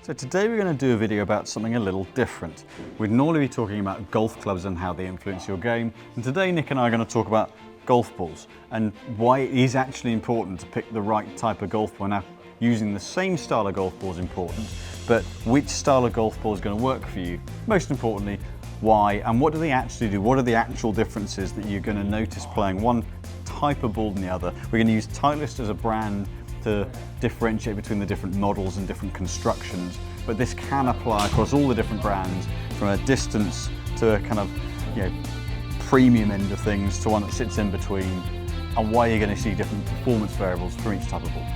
So today we're going to do a video about something a little different. We'd normally be talking about golf clubs and how they influence your game, and today Nick and I are going to talk about golf balls and why it is actually important to pick the right type of golf ball. Now, using the same style of golf ball is important, but which style of golf ball is going to work for you? Most importantly, why, and what do they actually do? What are the actual differences that you're going to notice playing one type of ball than the other? We're going to use Titleist as a brand to differentiate between the different models and different constructions, but this can apply across all the different brands, from a distance to a kind of premium end of things to one that sits in between, and why you're going to see different performance variables for each type of ball.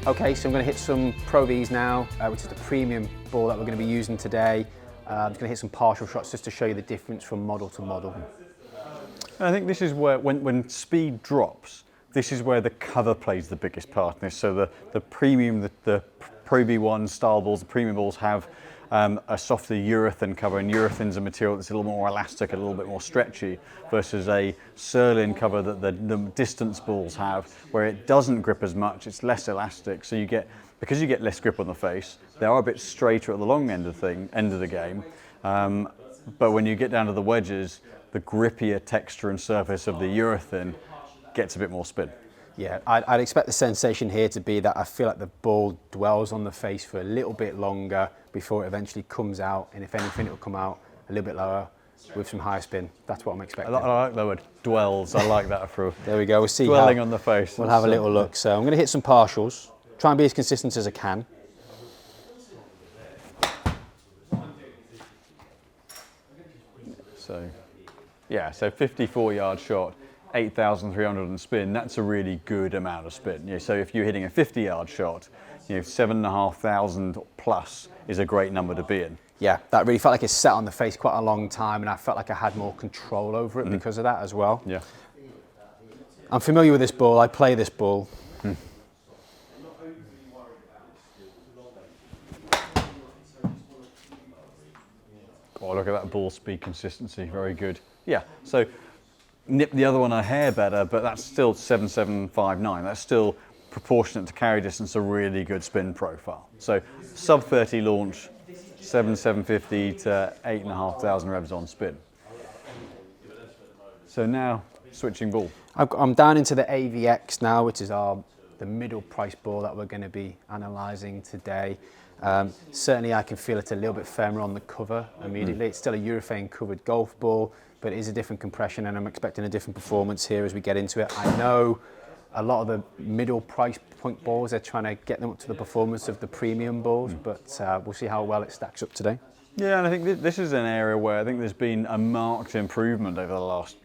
Okay, so I'm going to hit some Pro Vs now, which is the premium ball that we're going to be using today. I'm just going to hit some partial shots just to show you the difference from model to model. I think this is where, when speed drops, this is where the cover plays the biggest part in this. So the premium, the Pro V1 style balls, the premium balls have a softer urethane cover, and urethane's a material that's a little more elastic, a little bit more stretchy, versus a Surlyn cover that the distance balls have, where it doesn't grip as much, it's less elastic, so you get, because you get less grip on the face, they are a bit straighter at the long end of the game, but when you get down to the wedges, the grippier texture and surface of the urethane gets a bit more spin. Yeah, I'd expect the sensation here to be that I feel like the ball dwells on the face for a little bit longer before it eventually comes out, and if anything, it'll come out a little bit lower with some higher spin. That's what I'm expecting. I like the word dwells. I like that for there we go. We'll see dwelling on the face. We'll have a little look. So I'm going to hit some partials. Try and be as consistent as I can. So, yeah, so 54-yard shot, 8,300 and spin. That's a really good amount of spin. So if you're hitting a 50-yard shot, 7,500 plus is a great number to be in. Yeah, that really felt like it sat on the face quite a long time, and I felt like I had more control over it because of that as well. Yeah. I'm familiar with this ball. I play this ball. Oh, look at that ball speed consistency, very good. Yeah, so nip the other one a hair better, but that's still 7,759. That's still proportionate to carry distance, a really good spin profile. So sub 30 launch, 7,750 to 8,500 revs on spin. So now switching ball. I'm down into the AVX now, which is the middle price ball that we're going to be analysing today. Certainly I can feel it a little bit firmer on the cover immediately. It's still a urethane covered golf ball, but it is a different compression, and I'm expecting a different performance here as we get into it. I know a lot of the middle price point balls, they're trying to get them up to the performance of the premium balls, but we'll see how well it stacks up today. Yeah, and I think this is an area where I think there's been a marked improvement over the last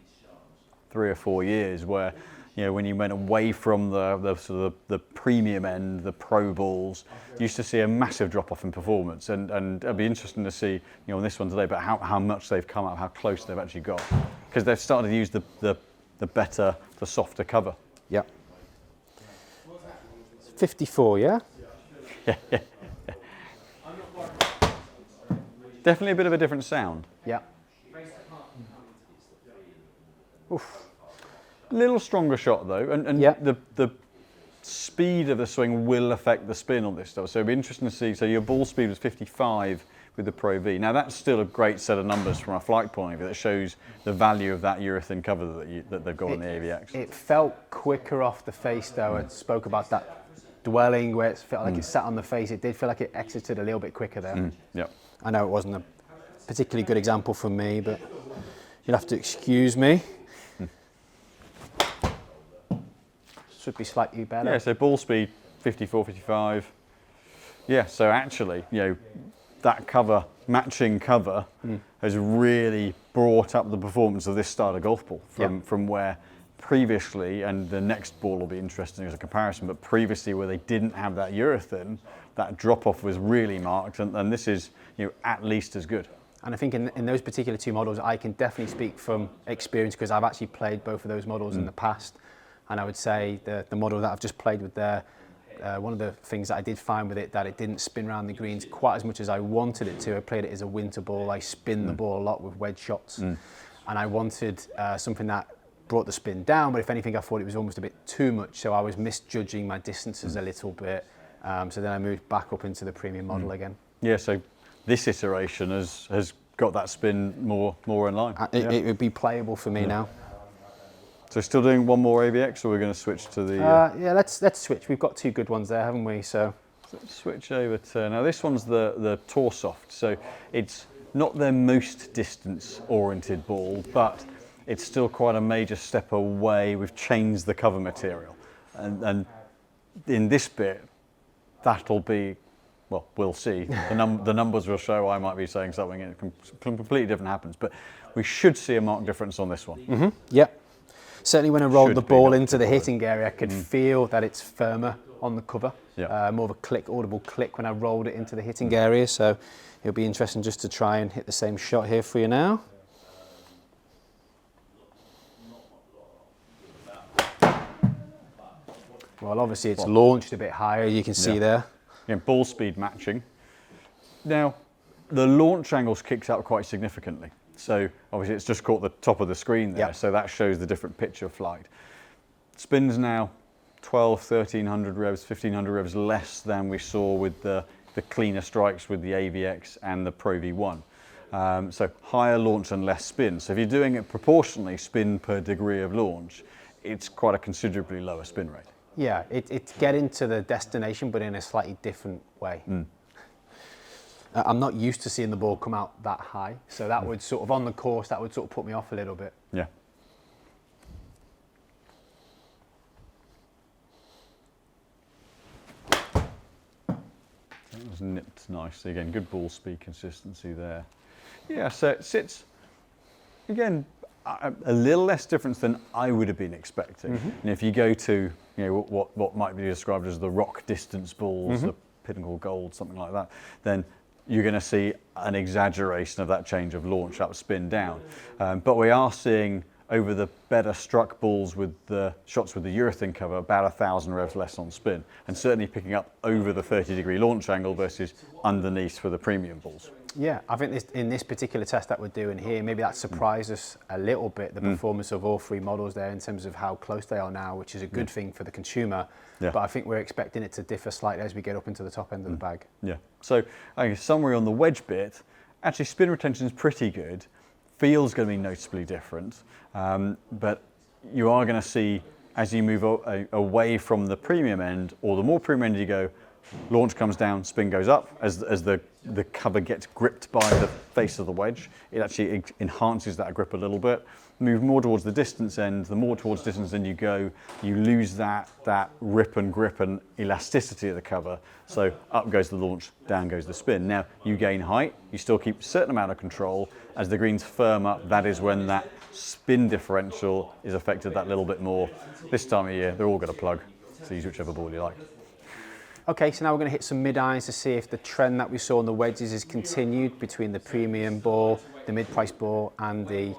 3 or 4 years, where when you went away from the sort of the premium end, the pro balls, you used to see a massive drop off in performance, and it'll be interesting to see on this one today, but how much they've come up, how close they've actually got, because they've started to use the better, the softer cover. Yep. 54, yeah? Yeah. Definitely a bit of a different sound. Yeah. Oof. Little stronger shot though, and yeah. the speed of the swing will affect the spin on this stuff. So it'll be interesting to see. So your ball speed was 55 with the Pro V. Now that's still a great set of numbers from a flight point of view that shows the value of that urethane cover that they've got on the AVX. It felt quicker off the face though. I spoke about that dwelling where it felt like it sat on the face. It did feel like it exited a little bit quicker there. Yeah. I know it wasn't a particularly good example from me, but you'll have to excuse me. Should be slightly better. Yeah, so ball speed 54, 55. Yeah, so actually, that cover, matching cover, has really brought up the performance of this style of golf ball from where previously, and the next ball will be interesting as a comparison, but previously where they didn't have that urethane, that drop off was really marked, and this is at least as good. And I think in those particular two models, I can definitely speak from experience because I've actually played both of those models in the past. And I would say the model that I've just played with there, one of the things that I did find with it, that it didn't spin around the greens quite as much as I wanted it to. I played it as a winter ball. I spin the ball a lot with wedge shots. and I wanted something that brought the spin down, but if anything, I thought it was almost a bit too much, so I was misjudging my distances a little bit. So then I moved back up into the premium model again. Yeah, so this iteration has got that spin more in line. It would be playable for me now. So still doing one more AVX, or we're going to switch to the... Yeah, let's switch. We've got two good ones there, haven't we? So let's switch over to... Now this one's the Tour Soft, so it's not their most distance-oriented ball, but it's still quite a major step away. We've changed the cover material. And in this bit, that'll be, well, we'll see. The numbers will show. I might be saying something and completely different happens. But we should see a marked difference on this one. Mm-hmm. Yep. Certainly when I rolled the ball into the hitting area, I could feel that it's firmer on the cover. Yeah. More of a click, audible click when I rolled it into the hitting area. So it'll be interesting just to try and hit the same shot here for you now. Well, obviously it's launched a bit higher, you can see there. Again, ball speed matching. Now, the launch angle's kicked up quite significantly. So obviously it's just caught the top of the screen there, so that shows the different pitch of flight. Spins now 1,1300 revs, 1,500 revs less than we saw with the cleaner strikes with the AVX and the Pro V1. So higher launch and less spin. So if you're doing it proportionally, spin per degree of launch, it's quite a considerably lower spin rate. Yeah, it's getting to the destination, but in a slightly different way. I'm not used to seeing the ball come out that high, so that would sort of, on the course, that would sort of put me off a little bit. Yeah. That was nipped nicely. Again, good ball speed consistency there. Yeah, so it sits, again, a little less difference than I would have been expecting. And if you go to, what might be described as the rock distance balls, the Pinnacle Gold, something like that, then you're going to see an exaggeration of that change of launch up, spin down. But we are seeing over the better struck balls with the shots with the urethane cover about 1,000 revs less on spin, and certainly picking up over the 30-degree launch angle versus underneath for the premium balls. Yeah, I think in this particular test that we're doing here, maybe that surprised us a little bit, the performance of all three models there in terms of how close they are now, which is a good thing for the consumer. But I think we're expecting it to differ slightly as we get up into the top end of the bag. Yeah. So, I guess summary on the wedge bit, actually spin retention is pretty good. Feel's going to be noticeably different, but you are going to see as you move away from the premium end, or the more premium end you go, launch comes down, spin goes up. As the cover gets gripped by the face of the wedge, it actually enhances that grip a little bit. Move more towards the distance end, the more towards distance end you go, you lose that rip and grip and elasticity of the cover. So up goes the launch, down goes the spin. Now you gain height, you still keep a certain amount of control. As the greens firm up, that is when that spin differential is affected that little bit more. This time of year, they're all going to plug, so use whichever ball you like. Okay, so now we're going to hit some mid-irons to see if the trend that we saw on the wedges is continued between the premium ball, the mid-price ball, and the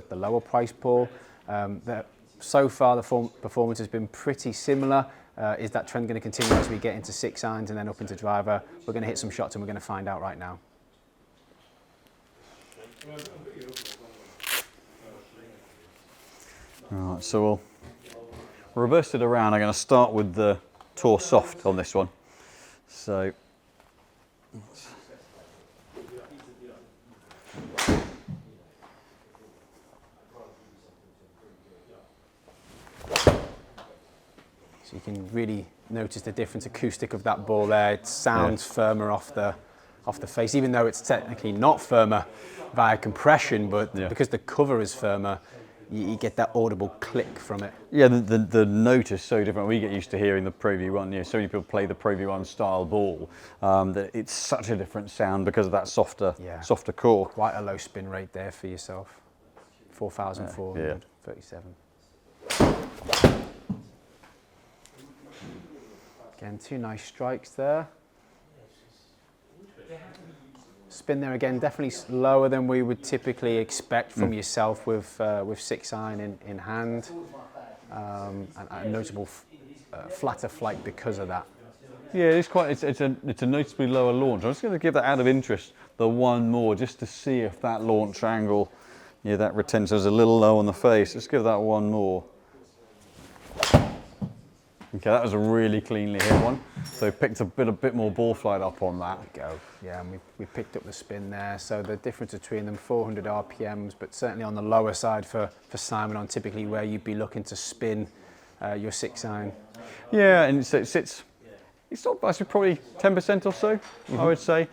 lower price ball. So far, the performance has been pretty similar. Is that trend going to continue as we get into 6 irons and then up into driver? We're going to hit some shots and we're going to find out right now. All right, so we'll reverse it around. I'm going to start with the Tour Soft on this one. So you can really notice the different acoustic of that ball there. It sounds firmer off the face, even though it's technically not firmer via compression, but because the cover is firmer, you get that audible click from it. Yeah, the note is so different. We get used to hearing the Pro V1. So many people play the Pro V1 style ball that it's such a different sound because of that softer core. Quite a low spin rate there for yourself. 4,437. Again, 2 nice strikes there. Spin there again, definitely lower than we would typically expect from yourself with 6 iron in hand, and a notable flatter flight because of that. Yeah, it's a noticeably lower launch. I'm just going to give that out of interest the one more just to see if that launch angle Yeah, that retention is a little low on the face. Let's give that one more. Okay, that was a really cleanly hit one. So picked a bit more ball flight up on that. There we go. Yeah, and we picked up the spin there. So the difference between them, 400 RPMs, but certainly on the lower side for Simon on typically where you'd be looking to spin your 6-iron. Yeah, and so it's not actually probably 10% or so, I would say.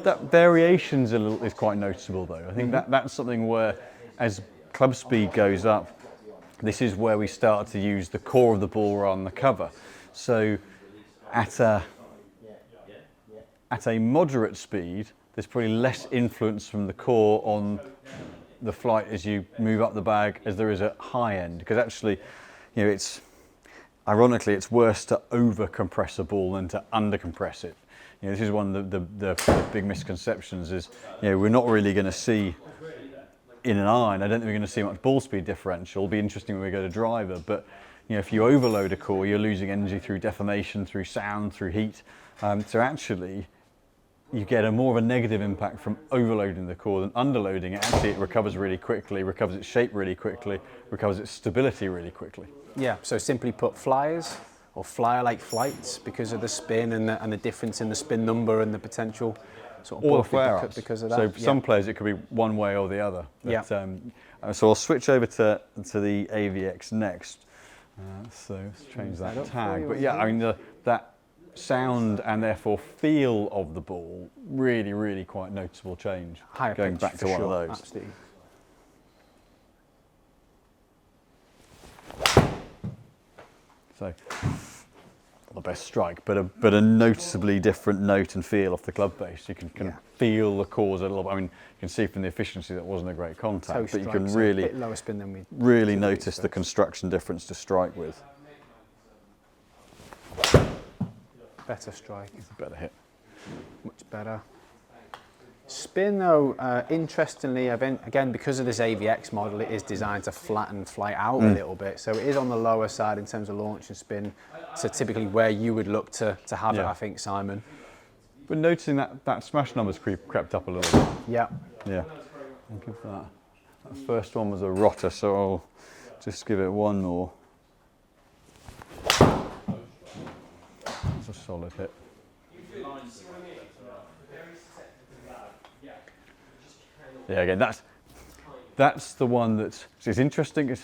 That variation's is quite noticeable though. I think that's something where as club speed goes up, this is where we start to use the core of the ball rather than the cover. So at a moderate speed, there's probably less influence from the core on the flight as you move up the bag as there is at high end. Because actually, you know, ironically, it's worse to over compress a ball than to under compress it. You know, this is one of the big misconceptions is, you know, we're not really going to see in an iron, I don't think we're going to see much ball speed differential. It'll be interesting when we go to driver, but you know, if you overload a core, you're losing energy through deformation, through sound, through heat. So actually, you get more of a negative impact from overloading the core than underloading it. Actually, it recovers really quickly, recovers its shape really quickly, recovers its stability really quickly. Yeah, so simply put, flyers or flyer-like flights because of the spin and the difference in the spin number and the potential sort of or the flare-ups. because of that. So some players, it could be one way or the other. But, yeah. So I'll switch over to the AVX next. So let's change that tag. But yeah, I mean, that sound and therefore feel of the ball, really, really quite noticeable change. Higher going back to one of those. Absolutely. So, not the best strike, but a noticeably different note and feel off the club base. You can feel the cores a little bit. I mean, you can see from the efficiency that wasn't a great contact, but you can really, a bit lower spin than we really notice the construction difference to strike with. Better strike. It's a better hit. Much better. Spin though, interestingly, again, because of this AVX model, it is designed to flatten flight out a little bit. So it is on the lower side in terms of launch and spin. So typically where you would look to have it, I think, Simon. But noticing that smash numbers crept up a little bit. Yeah. Yeah. I'll give that. That first one was a rotter, so I'll just give it one more. It's a solid hit. Yeah, again, that's the one that's interesting. It's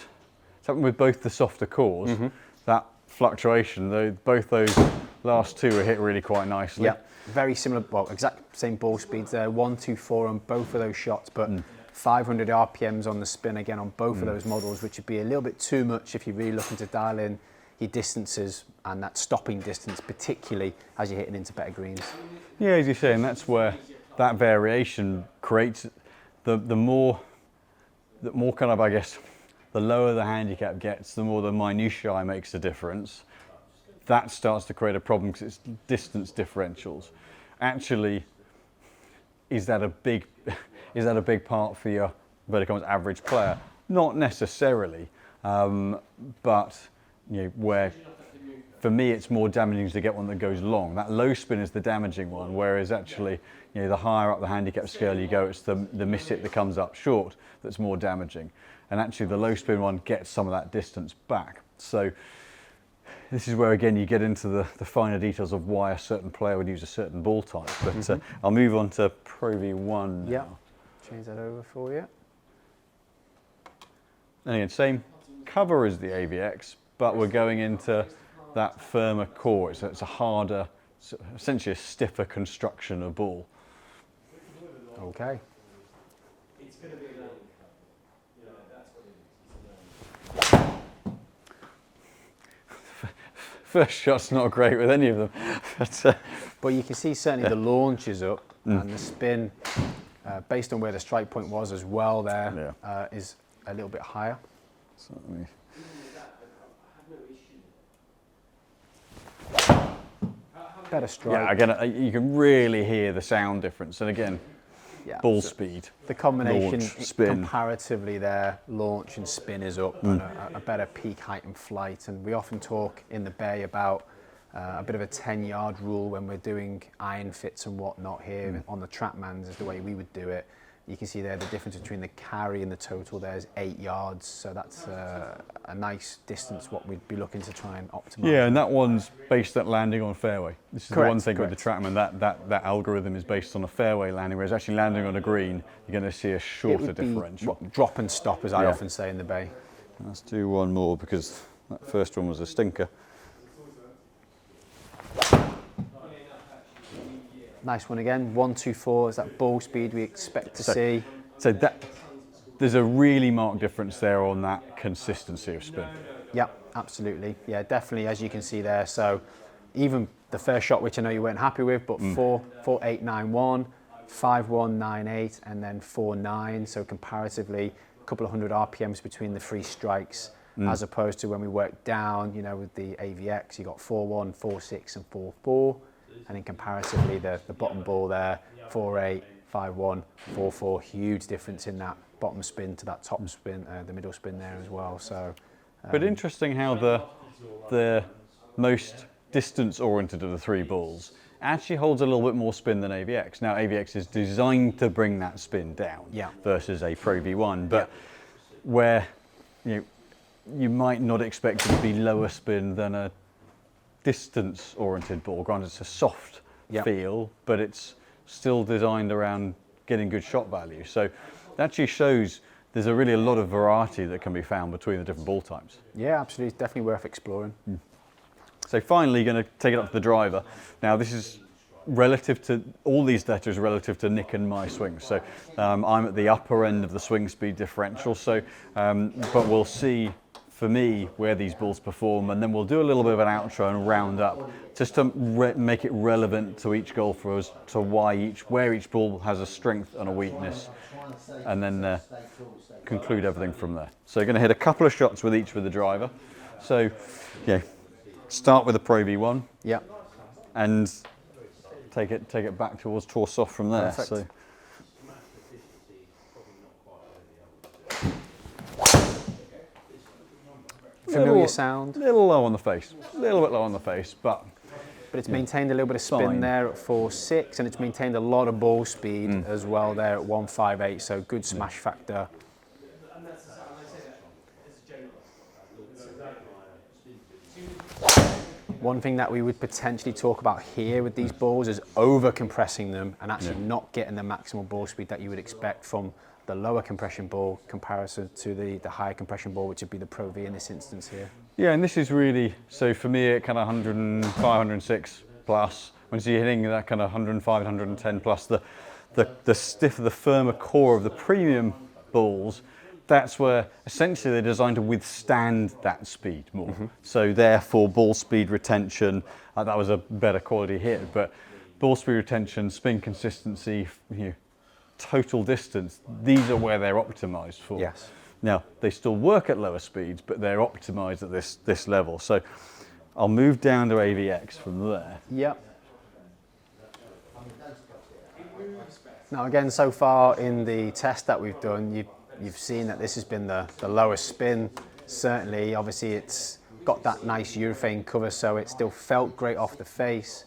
happened with both the softer cores. That fluctuation, both those last two are hit really quite nicely. Yeah, very similar, well, exact same ball speeds there, 124 on both of those shots, but 500 RPMs on the spin again on both of those models, which would be a little bit too much if you're really looking to dial in your distances and that stopping distance, particularly as you're hitting into better greens. Yeah, as you say, and that's where that variation creates the more kind of, I guess, the lower the handicap gets, the more the minutiae makes a difference. That starts to create a problem because it's distance differentials. Actually, is that a big part for your vertical average player? Not necessarily, but you know, where for me it's more damaging to get one that goes long. That low spin is the damaging one, whereas actually, you know, the higher up the handicap scale you go, it's the miss hit that comes up short that's more damaging. And actually the low spin one gets some of that distance back. So this is where again you get into the finer details of why a certain player would use a certain ball type. But I'll move on to Pro V1 now. Yeah, change that over for you. And again, same cover as the AVX, but we're going into that firmer core. It's a harder, essentially a stiffer construction of ball. Okay. First shot's not great with any of them. But you can see certainly the launch is up and the spin, based on where the strike point was as well there, is a little bit higher. So let me... Better strike. Yeah, again, you can really hear the sound difference. And again, ball speed, the combination launch, spin. Comparatively there, launch and spin is up, and a better peak height and flight. And we often talk in the bay about a bit of a 10-yard rule when we're doing iron fits and whatnot here on the Trackmans is the way we would do it. You can see there the difference between the carry and the total there is 8 yards, so that's a nice distance what we'd be looking to try and optimise. Yeah, and that one's based at landing on fairway. This is Correct, the one thing correct. with the TrackMan, that algorithm is based on a fairway landing, whereas actually landing on a green, you're going to see a It shorter would be differential. drop and stop, as I Yeah. often say in the bay. Let's do one more because that first one was a stinker. Nice one again, 124 is that ball speed we expect to see. So there's a really marked difference there on that consistency of spin. Yep, absolutely. Yeah, definitely, as you can see there. So even the first shot, which I know you weren't happy with, but 4.891, 5.198, and then 4.9. So comparatively, a couple of hundred RPMs between the 3 strikes, as opposed to when we worked down, you know, with the AVX, you got 4.1, 4.6, and 4.4. And then comparatively, the bottom ball there, 4.8, 5.1, 4.4, huge difference in that bottom spin to that top spin, the middle spin there as well. So, But interesting how the most distance-oriented of the 3 balls actually holds a little bit more spin than AVX. Now, AVX is designed to bring that spin down versus a Pro V1, but where you might not expect it to be lower spin than a distance-oriented ball. Granted, it's a soft feel, but it's still designed around getting good shot value. So it actually shows there's really a lot of variety that can be found between the different ball types. yeah, absolutely, it's definitely worth exploring. So finally, going to take it up to the driver. Now this is relative to, all these data is relative to Nick and my swings. So I'm at the upper end of the swing speed differential. So, but we'll see for me where these balls perform, and then we'll do a little bit of an outro and round up just to make it relevant to each golfer as to where each ball has a strength and a weakness, and then conclude everything from there. So you're going to hit a couple of shots with the driver. So start with the Pro V1. Yeah. And take it back towards torso from there. Perfect. So. Familiar sound. A little low on the face, a little bit low on the face, but it's maintained a little bit of spin fine. there at 4.6, and it's maintained a lot of ball speed as well there at 1.58, so good smash factor. One thing that we would potentially talk about here with these balls is over compressing them and actually not getting the maximal ball speed that you would expect from the lower compression ball comparison to the higher compression ball, which would be the Pro V in this instance here. yeah, and this is really, so for me at kind of 105, 106 plus, when you're hitting that kind of 105, 110 plus, the stiffer, the firmer core of the premium balls, that's where essentially they're designed to withstand that speed more. So therefore ball speed retention, that was a better quality hit, but ball speed retention, spin consistency, total distance, these are where they're optimized for. Yes. Now, they still work at lower speeds, but they're optimized at this level. So I'll move down to AVX from there. Yep. Now again, so far in the test that we've done, you've seen that this has been the lowest spin. Certainly, obviously it's got that nice urethane cover, so it still felt great off the face,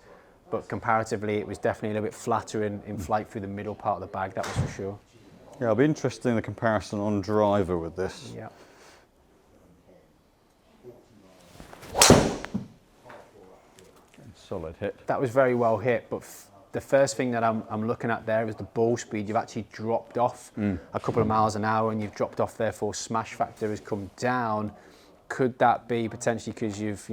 but comparatively it was definitely a little bit flatter in flight through the middle part of the bag, that was for sure. Yeah, it'll be interesting the comparison on driver with this. Yeah. Solid hit. That was very well hit, but the first thing that I'm looking at there is the ball speed. You've actually dropped off a couple of miles an hour, and you've dropped off, therefore smash factor has come down. Could that be potentially because you've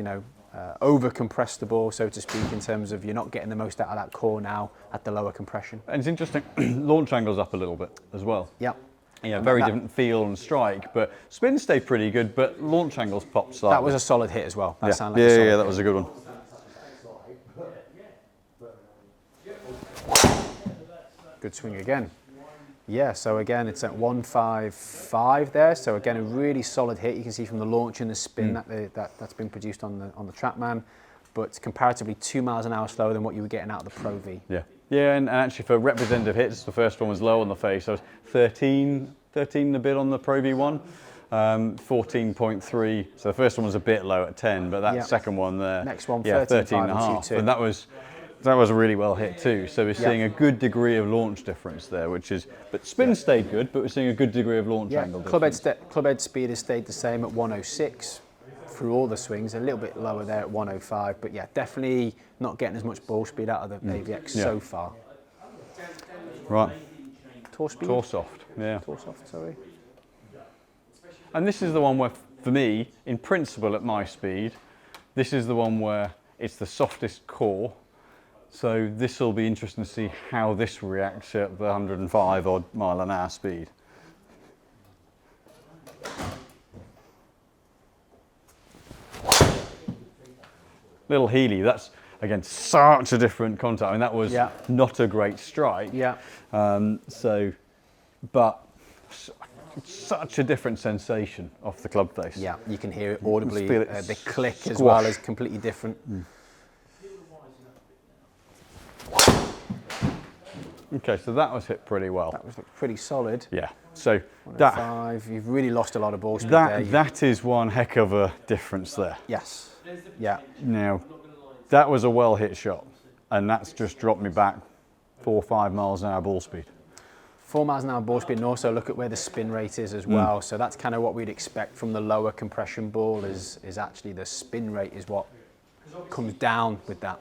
over compressed the ball, so to speak, in terms of you're not getting the most out of that core now at the lower compression? And it's interesting, launch angle's up a little bit as well. Yep. Yeah, very different feel and strike, but spin stayed pretty good, but launch angles popped slightly. That was a solid hit as well. That sounded like yeah, a solid that was a good one. Good swing again. Yeah, so again, it's at 155 there. So again, a really solid hit. You can see from the launch and the spin that's been produced on the TrackMan, but comparatively 2 miles an hour slower than what you were getting out of the Pro V. Yeah, yeah, and actually for representative hits, the first one was low on the face. So it was 13 a bit on the Pro V1, 14.3. So the first one was a bit low at 10, but that second one there, Next one, 13 and a 13.5 half. on Q2. And that was That was really well hit too. So we're seeing a good degree of launch difference there, which is, but spin stayed good, but we're seeing a good degree of launch angle difference. Club head speed has stayed the same at 106 through all the swings, a little bit lower there at 105, but yeah, definitely not getting as much ball speed out of the AVX so far. Right. Tour speed? Tour soft, yeah. Tour soft, sorry. And this is the one where, for me, in principle at my speed, this is the one where it's the softest core. So this will be interesting to see how this reacts at the 105 odd mile an hour speed. Little Healy, that's again such a different contact. I mean, that was not a great strike. Yeah. But such a different sensation off the club face. Yeah, you can hear it audibly. Feel it the click squash. as well is completely different. Okay, so that was hit pretty well. That was pretty solid. Yeah. So 105, you've really lost a lot of ball speed there. That is one heck of a difference there. Yes. Yeah. Now, that was a well hit shot, and that's just dropped me back 4 or 5 miles an hour ball speed. 4 miles an hour ball speed, and also look at where the spin rate is as well. So that's kind of what we'd expect from the lower compression ball is actually the spin rate is what comes down with that.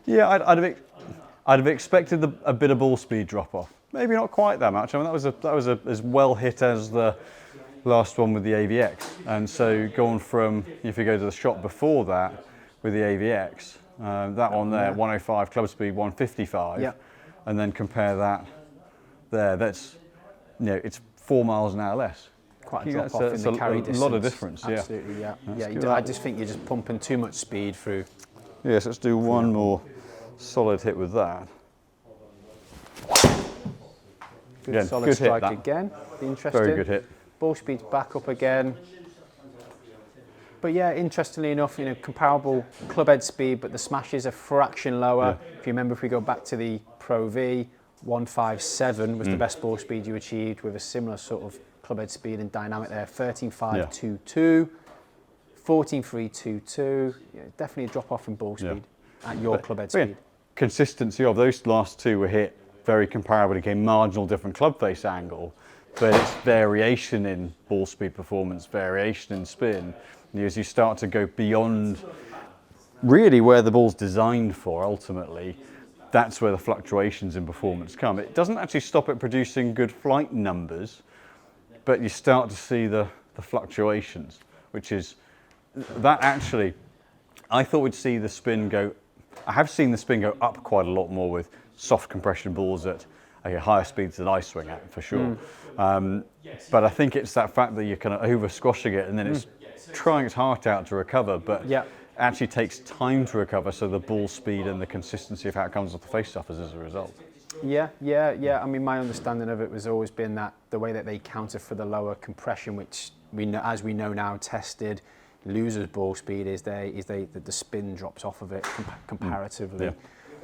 Yeah, I'd have expected a bit of ball speed drop off. Maybe not quite that much. I mean, that was as well hit as the last one with the AVX. And so going from, if you go to the shot before that with the AVX, that one there, 105 club speed, 155, and then compare that there, that's, it's 4 miles an hour less. Quite a drop off in the carry distance. A lot of difference, Absolutely, yeah. I just think you're just pumping too much speed through. Yes, let's do one more solid hit with that. Good solid good strike hit, again. Be interesting. Very good hit. Ball speed's back up again. But yeah, interestingly enough, comparable club head speed, but the smash is a fraction lower. If you remember, if we go back to the Pro V, 157 was the best ball speed you achieved with a similar sort of club head speed and dynamic there. 13.522, 14.322. Definitely a drop off in ball speed at your club head speed. Consistency of those last two were hit very comparable. Again, marginal different club face angle, but it's variation in ball speed performance, variation in spin. As you start to go beyond really where the ball's designed for, ultimately, that's where the fluctuations in performance come. It doesn't actually stop it producing good flight numbers, but you start to see the fluctuations, which is, that actually, I thought we'd see the spin go, I have seen the spin go up quite a lot more with soft compression balls at higher speeds than I swing at, for sure. But I think it's that fact that you're kind of over squashing it and then it's trying its heart out to recover, but actually takes time to recover, so the ball speed and the consistency of how it comes off the face suffers as a result. Yeah. I mean, my understanding of it was always been that the way that they counter for the lower compression, which we know, as we know now, tested, loses ball speed is the spin drops off of it comparatively.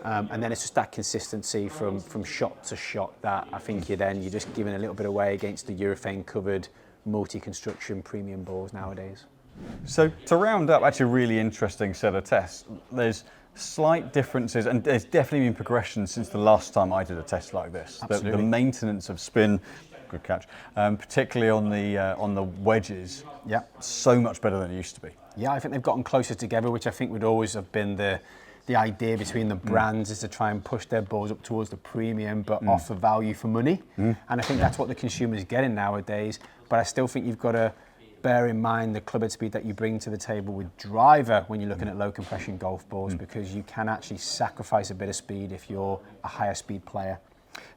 And then it's just that consistency from shot to shot that I think you're just giving a little bit away against the urethane covered multi-construction premium balls nowadays. So to round up, actually a really interesting set of tests. There's slight differences, and there's definitely been progression since the last time I did a test like this. The maintenance of spin, good catch, particularly on the wedges, so much better than it used to be. Yeah, I think they've gotten closer together, which I think would always have been the idea between the brands is to try and push their balls up towards the premium, but offer value for money. And I think that's what the consumer's getting nowadays. But I still think you've got to bear in mind the club head speed that you bring to the table with driver when you're looking at low compression golf balls, because you can actually sacrifice a bit of speed if you're a higher speed player.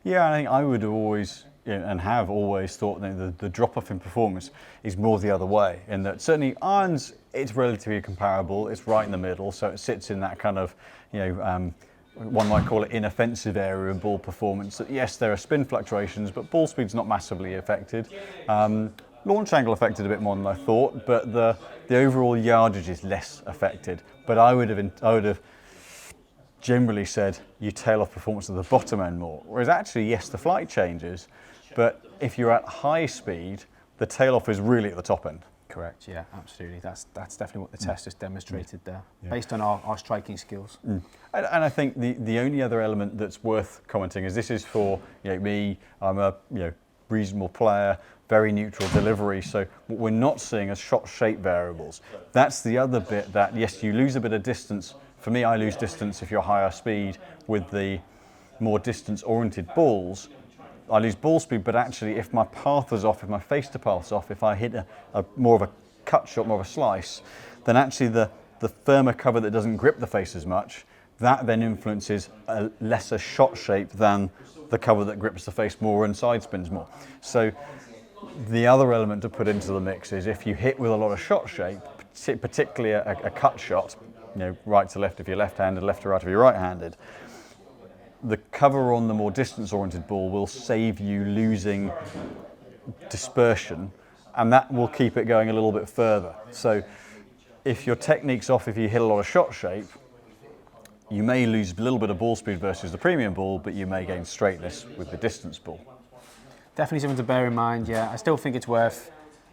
Yeah, I think I would always, and have always thought that the drop off in performance is more the other way, in that certainly irons, it's relatively comparable, it's right in the middle, so it sits in that kind of, one might call it inoffensive area of ball performance. That yes, there are spin fluctuations, but ball speed's not massively affected. Launch angle affected a bit more than I thought, but the overall yardage is less affected. But I would have generally said you tail off performance at the bottom end more. Whereas actually, yes, the flight changes, but if you're at high speed, the tail off is really at the top end. Correct, yeah, absolutely. That's definitely what the test has demonstrated there, based on our striking skills. And I think the only other element that's worth commenting is this is for me. I'm a reasonable player, very neutral delivery. So what we're not seeing as shot shape variables. That's the other bit that yes, you lose a bit of distance. For me, I lose distance if you're higher speed with the more distance-oriented balls. I lose ball speed, but actually if my path is off, if my face to path's off, if I hit a more of a cut shot, more of a slice, then actually the firmer cover that doesn't grip the face as much, that then influences a lesser shot shape than the cover that grips the face more and side spins more. So the other element to put into the mix is if you hit with a lot of shot shape, particularly a cut shot, right to left if you're left-handed, left to right if you're right-handed, the cover on the more distance-oriented ball will save you losing dispersion, and that will keep it going a little bit further. So if your technique's off, if you hit a lot of shot shape, you may lose a little bit of ball speed versus the premium ball, but you may gain straightness with the distance ball. Definitely something to bear in mind, yeah. I still think it's worth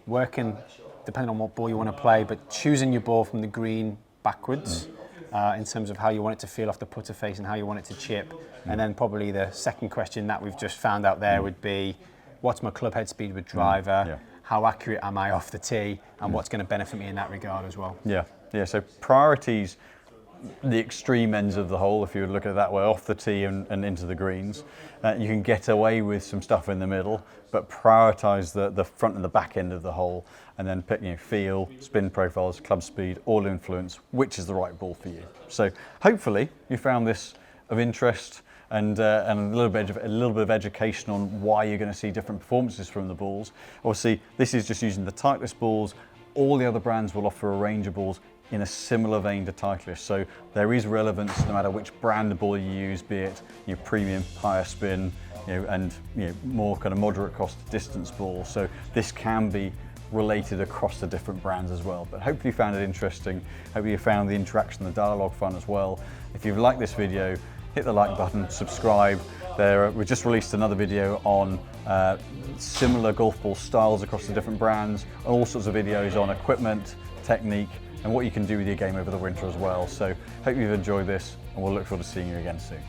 working, depending on what ball you want to play, but choosing your ball from the green backwards. In terms of how you want it to feel off the putter face and how you want it to chip. And then probably the second question that we've just found out there would be, what's my club head speed with driver? How accurate am I off the tee? And what's going to benefit me in that regard as well? Yeah, so priorities, the extreme ends of the hole, if you would look at it that way, off the tee and into the greens. You can get away with some stuff in the middle, but prioritise the front and the back end of the hole, and then pick feel, spin profiles, club speed, all influence which is the right ball for you. So hopefully you found this of interest and a little bit of education on why you're going to see different performances from the balls. Obviously, this is just using the Titleist balls. All the other brands will offer a range of balls in a similar vein to Titleist, so there is relevance no matter which brand of ball you use, be it premium, higher spin, and more kind of moderate cost distance ball. So this can be related across the different brands as well. But hopefully you found it interesting. Hopefully you found the interaction, the dialogue fun as well. If you've liked this video, hit the like button, subscribe. We just released another video on similar golf ball styles across the different brands, and all sorts of videos on equipment, technique, and what you can do with your game over the winter as well. So hope you've enjoyed this, and we'll look forward to seeing you again soon.